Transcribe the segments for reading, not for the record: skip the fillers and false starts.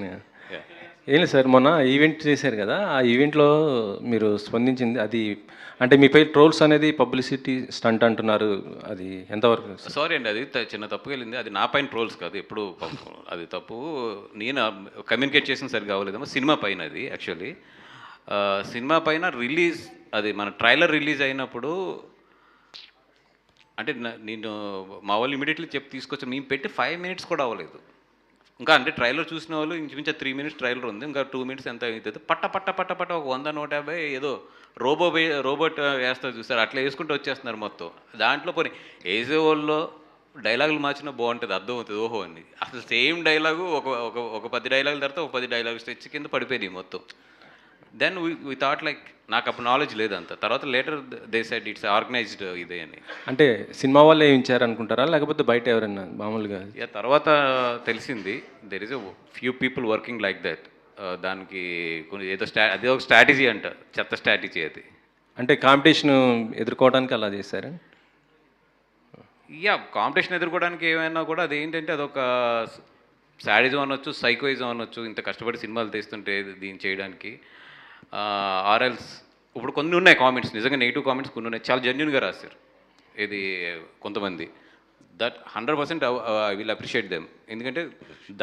Yeah! Yeah! ఏం లేదు sir, మొన్న ఈవెంట్ చేశారు కదా! ఆ ఈవెంట్‌లో మీరు స్పందించింది అది, అంటే మీపై ట్రోల్స్ అనేది పబ్లిసిటీ స్టంట్ అంటున్నారు. అది ఎంతవరకు సార్? సారీ అండి. అది చిన్న తప్పుకెళ్ళింది. అది నా పైన ట్రోల్స్ కాదు. ఎప్పుడు పాపం అది తప్పు. నేను కమ్యూనికేట్ చేసింది సరిగ్గా అవ్వలేదేమో. సినిమా పైన అది యాక్చువల్లీ. సినిమా పైన రిలీజ్ అది మన ట్రైలర్ రిలీజ్ అయినప్పుడు అంటే నేను మా వాళ్ళు ఇమీడియట్‌లీ చెప్పి తీసుకొచ్చారు. మేము పెట్టి 5 మినిట్స్ కూడా అవ్వలేదు. ఇంకా అంటే ట్రైలర్ చూసిన వాళ్ళు ఇంచుమించు 3 మినిట్స్ ట్రైలర్ ఉంది. ఇంకా 2 మినిట్స్ ఎంత అయితది. పట్ట పట్ట పట్ట పట్ట ఒక 100, 150 ఏదో రోబోట్ వేస్తారు చూసారు. అట్లా వేసుకుంటూ వచ్చేస్తున్నారు మొత్తం. దాంట్లో పోనీ ఏసేవోళ్ళో డైలాగులు మార్చినా బాగుంటుంది. అర్థమవుతుంది ఓహో అని. అసలు సేమ్ డైలాగు ఒక ఒక ఒక 10 డైలాగుల తర్వాత ఒక 10 డైలాగ్ స్ట్రెచ్ కింద పడిపోయినాయి మొత్తం. దెన్ వి థాట్ లైక్ నాకు అప్పుడు నాలెడ్జ్ లేదంత. తర్వాత later they said it's organised ఇదే అని. అంటే సినిమా వాళ్ళే ఇచ్చారనుకుంటారా? లేకపోతే బయట ఎవరైనా మామూలుగా? తర్వాత తెలిసింది there is a few people working like that. దానికి కొన్ని ఏదో అదే ఒక స్ట్రాటజీ అంట. చెత్త స్ట్రాటజీ అది. అంటే కాంపిటీషన్ ఎదుర్కోవడానికి అలా చేశారా? కాంపిటీషన్ ఎదుర్కోవడానికి ఏమైనా కూడా అదేంటంటే అదొక శాడిజం అనొచ్చు, సైకోయిజం అనొచ్చు. ఇంత కష్టపడి సినిమాలు తీస్తుంటే దీన్ని చేయడానికి. ఆర్ఎల్స్ ఇప్పుడు కొన్ని ఉన్నాయి కామెంట్స్, నిజంగా నెగిటివ్ కామెంట్స్ కొన్ని ఉన్నాయి. చాలా జెన్యున్గా రాశారు ఇది కొంతమంది. That 100% I will appreciate them. ఎందుకంటే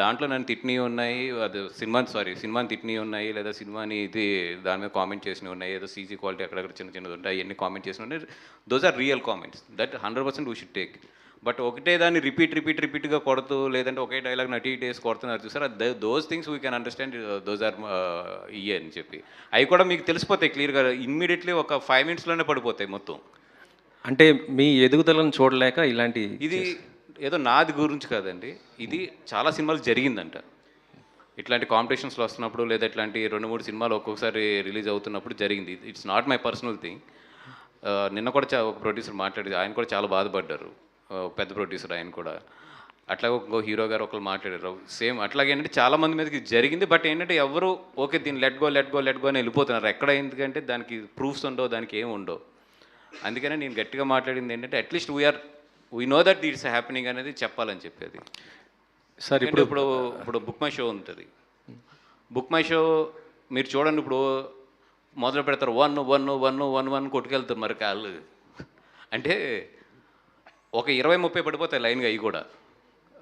దాంట్లో నన్ను తిట్టినవి ఉన్నాయి, అది సినిమాని తిట్టినవి ఉన్నాయి, లేదా సినిమాని ఇది దాని మీద కామెంట్ చేసినవి ఉన్నాయి, ఏదో సీజీ క్వాలిటీ అక్కడక్కడ చిన్న చిన్నది ఉంటాయి, అవన్నీ కామెంట్ చేసినవి ఉన్నాయి. Those are real comments. That 100% we should take. But ఒకటే దాన్ని రిపీట్గా కొడుతూ, లేదంటే ఒకే డైలాగ్ అటు ఇటు వేసి కొడుతున్నారు చూసారు. Those things we can understand. Those are ఇయే అని చెప్పి అవి కూడా మీకు తెలిసిపోతాయి క్లియర్గా. ఇమ్మీడియట్లీ ఒక 5 మినిట్స్లోనే పడిపోతాయి మొత్తం. అంటే మీ ఎదుగుదలను చూడలేక ఇలాంటి ఇది ఏదో నాది గురించి కాదండి. ఇది చాలా సినిమాలు జరిగిందంట. ఇట్లాంటి కాంపిటీషన్స్లో వస్తున్నప్పుడు, లేదా ఇట్లాంటి 2-3 సినిమాలు ఒక్కొక్కసారి రిలీజ్ అవుతున్నప్పుడు జరిగింది. It's not my personal thing. నిన్న కూడా ఒక ప్రొడ్యూసర్ మాట్లాడి ఆయన కూడా చాలా బాధపడ్డారు. పెద్ద ప్రొడ్యూసర్ ఆయన కూడా. అట్లాగే ఇంకో హీరో గారు ఒకరు మాట్లాడారు సేమ్. అట్లాగే ఏంటంటే చాలామంది మీదకి జరిగింది. బట్ ఏంటంటే ఎవరు ఓకే దీన్ని లెట్ గో అని వెళ్ళిపోతున్నారు. ఎక్కడ ఎందుకంటే దానికి ప్రూఫ్స్ ఉండవు, దానికి ఏమి ఉండవు. అందుకనే నేను గట్టిగా మాట్లాడింది ఏంటంటే at least we know that it's happening అనేది చెప్పాలని చెప్పేది. సార్ ఇప్పుడు బుక్ మై షో ఉంటుంది. బుక్ మై షో మీరు చూడండి. ఇప్పుడు మొదలు పెడతారు 1 కొట్టుకెళ్తారు మరి కాళ్ళు. అంటే ఒక 20-30 పడిపోతాయి లైన్గా. అవి కూడా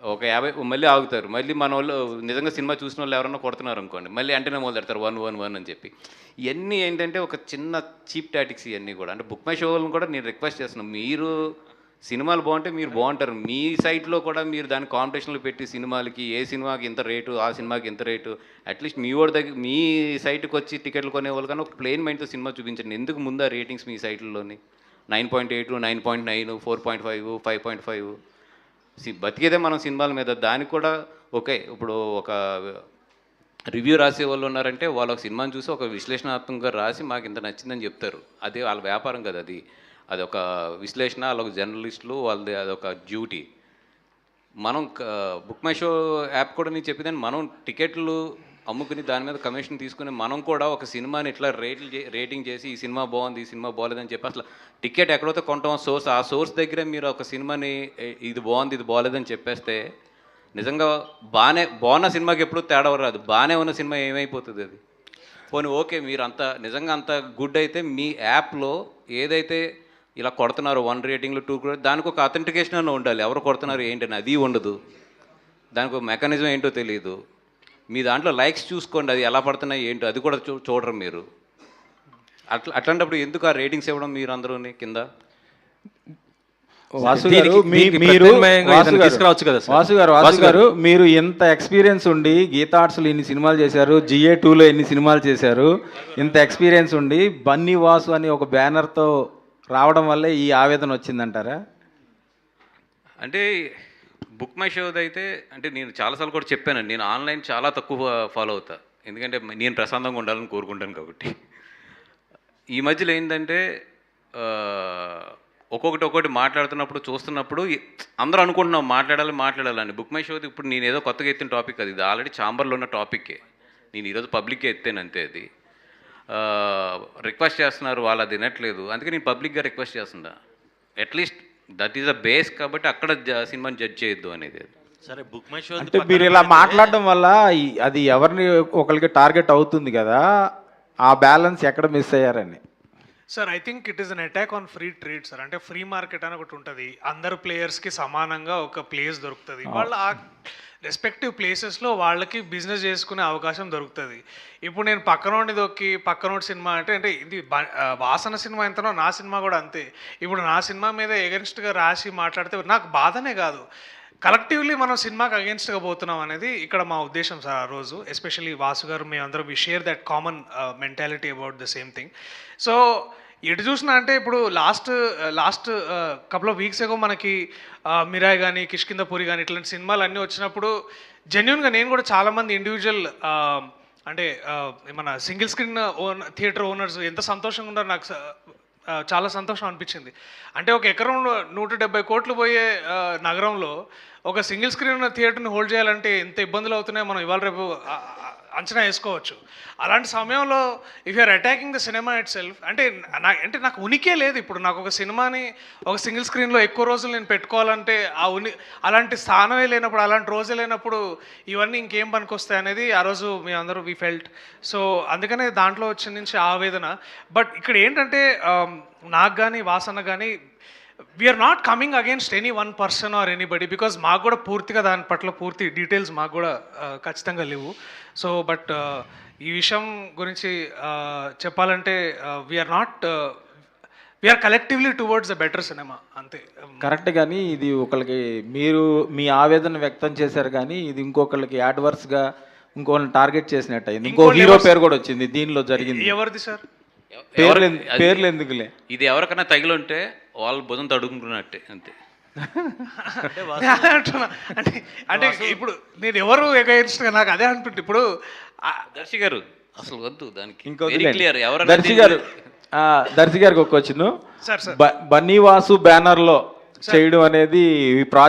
ఒక 50 మళ్ళీ ఆగుతారు. మళ్ళీ మన వాళ్ళు నిజంగా సినిమా చూసిన వాళ్ళు ఎవరన్నా కొడుతున్నారు అనుకోండి, మళ్ళీ అంటేనే మొదలు పెడతారు 1 అని చెప్పి. ఇవన్నీ ఏంటంటే ఒక చిన్న చీప్ టాటిక్స్ ఇవన్నీ కూడా. అంటే బుక్ మై షోలను కూడా నేను రిక్వెస్ట్ చేస్తున్నాను, మీరు సినిమాలు బాగుంటే మీరు బాగుంటారు. మీ సైట్లో కూడా మీరు దాని కాంపిటీషన్లు పెట్టి సినిమాలకి ఏ సినిమాకి ఇంత రేటు, ఆ సినిమాకి ఇంత రేటు, అట్లీస్ట్ మీ వాడి దగ్గర మీ సైట్కి వచ్చి టికెట్లు కొనేవాళ్ళు కానీ ఒక ప్లెయిన్ మైండ్తో సినిమా చూపించండి. ఎందుకు ముందు ఆ రేటింగ్స్ మీ సైట్లలోని 9.8, 9.9, 4.5, 5.5 బతికేదే మనం సినిమాల మీద. దానికి కూడా ఓకే. ఇప్పుడు ఒక రివ్యూ రాసే వాళ్ళు ఉన్నారంటే వాళ్ళు ఒక సినిమాని చూసి ఒక విశ్లేషణాత్మకంగా రాసి మాకు ఇంత నచ్చిందని చెప్తారు. అది వాళ్ళ వ్యాపారం కదా. అది ఒక విశ్లేషణ, వాళ్ళొక జర్నలిస్టులు, వాళ్ళది అదొక డ్యూటీ. మనం బుక్ మై షో యాప్ కూడా నేను చెప్పేదాన్ని, మనం టికెట్లు అమ్ముకుని దాని మీద కమిషన్ తీసుకుని మనం కూడా ఒక సినిమాని ఇట్లా రేటింగ్ చేసి ఈ సినిమా బాగుంది, ఈ సినిమా బాగలేదని చెప్పి అసలు టికెట్ ఎక్కడైతే కొంటాం ఆ సోర్స్ దగ్గరే మీరు ఒక సినిమాని ఇది బాగుంది, ఇది బాగలేదని చెప్పేస్తే నిజంగా బాగున్న సినిమాకి ఎప్పుడూ తేడా రాదు. బాగానే ఉన్న సినిమా ఏమైపోతుంది అది. పోనీ ఓకే, మీరు నిజంగా అంత గుడ్ అయితే మీ యాప్లో ఏదైతే ఇలా కొడుతున్నారు 1 రేటింగ్లు 2 దానికి ఒక అథెంటికేషన్ అన్న ఉండాలి. ఎవరు కొడుతున్నారు ఏంటని అది ఉండదు. దానికి ఒక మెకానిజం ఏంటో తెలియదు. మీ దాంట్లో లైక్స్ చూసుకోండి, అది ఎలా పడుతున్నాయి ఏంటో అది కూడా చూడరు మీరు. అట్లాంటప్పుడు ఎందుకు ఆ రేటింగ్స్ ఇవ్వడం మీరు అందరూని కింద? వాసు గారు మీరు ఇంత ఎక్స్పీరియన్స్ ఉండి గీతా ఆర్ట్స్లో ఇన్ని సినిమాలు చేశారు, GA2లో ఎన్ని సినిమాలు చేశారు, ఇంత ఎక్స్పీరియన్స్ ఉండి బన్నీ వాసు అని ఒక బ్యానర్తో రావడం వల్లే ఈ ఆవేదన వచ్చిందంటారా? అంటే బుక్ మై షోది అయితే అంటే నేను చాలాసార్లు కూడా చెప్పానండి, నేను ఆన్లైన్ చాలా తక్కువ ఫాలో అవుతా. ఎందుకంటే నేను ప్రశాంతంగా ఉండాలని కోరుకుంటాను కాబట్టి. ఈ మధ్యలో ఏంటంటే ఒక్కొక్కటి మాట్లాడుతున్నప్పుడు చూస్తున్నప్పుడు అందరూ అనుకుంటున్నాం మాట్లాడాలని. బుక్ మై షోది ఇప్పుడు నేను ఏదో కొత్తగా ఎత్తిన టాపిక్ అది ఆల్రెడీ ఛాంబర్లో ఉన్న టాపిక్కే. నేను ఈరోజు పబ్లిక్గా ఎత్తాను అంతే. అది రిక్వెస్ట్ చేస్తున్నారు, వాళ్ళు అది వినట్లేదు. అందుకే నేను పబ్లిక్గా రిక్వెస్ట్ చేస్తున్నా, at least that is a base. కాబట్టి అక్కడ సినిమాని జడ్జ్ చేయొద్దు అనేది. సరే బుక్ మై షో అంటే మీరు ఇలా మాట్లాడడం వల్ల అది ఎవరిని ఒకరికి టార్గెట్ అవుతుంది కదా, ఆ బ్యాలెన్స్ ఎక్కడ మిస్ అయ్యారని. Sir I think it is an attack on free trade sir. అంటే ఫ్రీ మార్కెట్ అని ఒకటి ఉంటుంది, అందరు ప్లేయర్స్కి సమానంగా ఒక ప్లేస్ దొరుకుతుంది, వాళ్ళ ఆ రెస్పెక్టివ్ ప్లేసెస్లో వాళ్ళకి బిజినెస్ చేసుకునే అవకాశం దొరుకుతుంది. ఇప్పుడు నేను పక్కనోడిని దొక్కి పక్కనోడి సినిమా అంటే అంటే ఇది వాసన సినిమా ఎంతనో నా సినిమా కూడా అంతే. ఇప్పుడు నా సినిమా మీద ఎగెన్స్ట్గా రాసి మాట్లాడితే నాకు బాధనే కాదు, కలెక్టివ్లీ మనం సినిమాకి అగేన్స్ట్గా పోతున్నాం అనేది ఇక్కడ మా ఉద్దేశం సార్. ఆ రోజు ఎస్పెషల్లీ వాసు గారు మేమందరం we share that common mentality about the same thing. So ఎటు చూసినా అంటే ఇప్పుడు last couple of weeks ago మనకి మిరాయ్ కానీ కిష్కిందపురి కానీ ఇట్లాంటి సినిమాలు అన్నీ వచ్చినప్పుడు జెన్యున్గా నేను కూడా చాలామంది ఇండివిజువల్ అంటే మన సింగిల్ స్క్రీన్ థియేటర్ ఓనర్స్ ఎంత సంతోషంగా ఉన్నారు, నాకు చాలా సంతోషం అనిపించింది. అంటే ఒక ఎకరం 170 కోట్లు పోయే నగరంలో ఒక సింగిల్ స్క్రీన్ థియేటర్ని హోల్డ్ చేయాలంటే ఎంత ఇబ్బందులు అవుతున్నాయో మనం ఇవాళ రేపు అంచనా వేసుకోవచ్చు. అలాంటి సమయంలో if you're attacking the cinema itself అంటే నాకు ఉనికే లేదు. ఇప్పుడు నాకు ఒక సినిమాని ఒక సింగిల్ స్క్రీన్లో ఎక్కువ రోజులు నేను పెట్టుకోవాలంటే అలాంటి స్థానమే లేనప్పుడు, అలాంటి రోజే లేనప్పుడు ఇవన్నీ ఇంకేం పనికొస్తాయి అనేది ఆ రోజు మీ అందరూ వి ఫెల్ట్. సో అందుకనే దాంట్లో వచ్చిన నుంచి ఆవేదన. బట్ ఇక్కడ ఏంటంటే నాకు కానీ వాసన కానీ we're not coming against any one person or anybody, because మాకు కూడా పూర్తిగా దాని పట్ల పూర్తి డీటెయిల్స్ మాకు కూడా ఖచ్చితంగా లేవు. సో బట్ ఈ విషయం గురించి చెప్పాలంటే we're collectively towards the better cinema అంతే. కరెక్ట్, కానీ ఇది ఒకరికి మీరు మీ ఆవేదన వ్యక్తం చేశారు, కానీ ఇది ఇంకొకరికి యాడ్వర్స్గా ఇంకొకరిని టార్గెట్ చేసినట్టు అయింది. ఇంకో హీరో పేరు కూడా వచ్చింది దీనిలో జరిగింది. ఎవరిది సార్? పేర్లు ఎందుకులే, ఇది ఎవరికైనా తగిలి ఉంటే వాళ్ళు భుజం తడుముకున్నట్టే అంతే. అంటే అంటే ఇప్పుడు నేను ఎవరు ఎగైన్స్ట్గా నాకు అదే అనిపించింది. ఇప్పుడు దర్శి గారు అసలు వద్దు దానికి ఇంకో క్లియర్. దర్శి గారికి ఒక క్వశ్చన్. సార్ బన్నీవాసు బ్యానర్లో చేయడం అనేది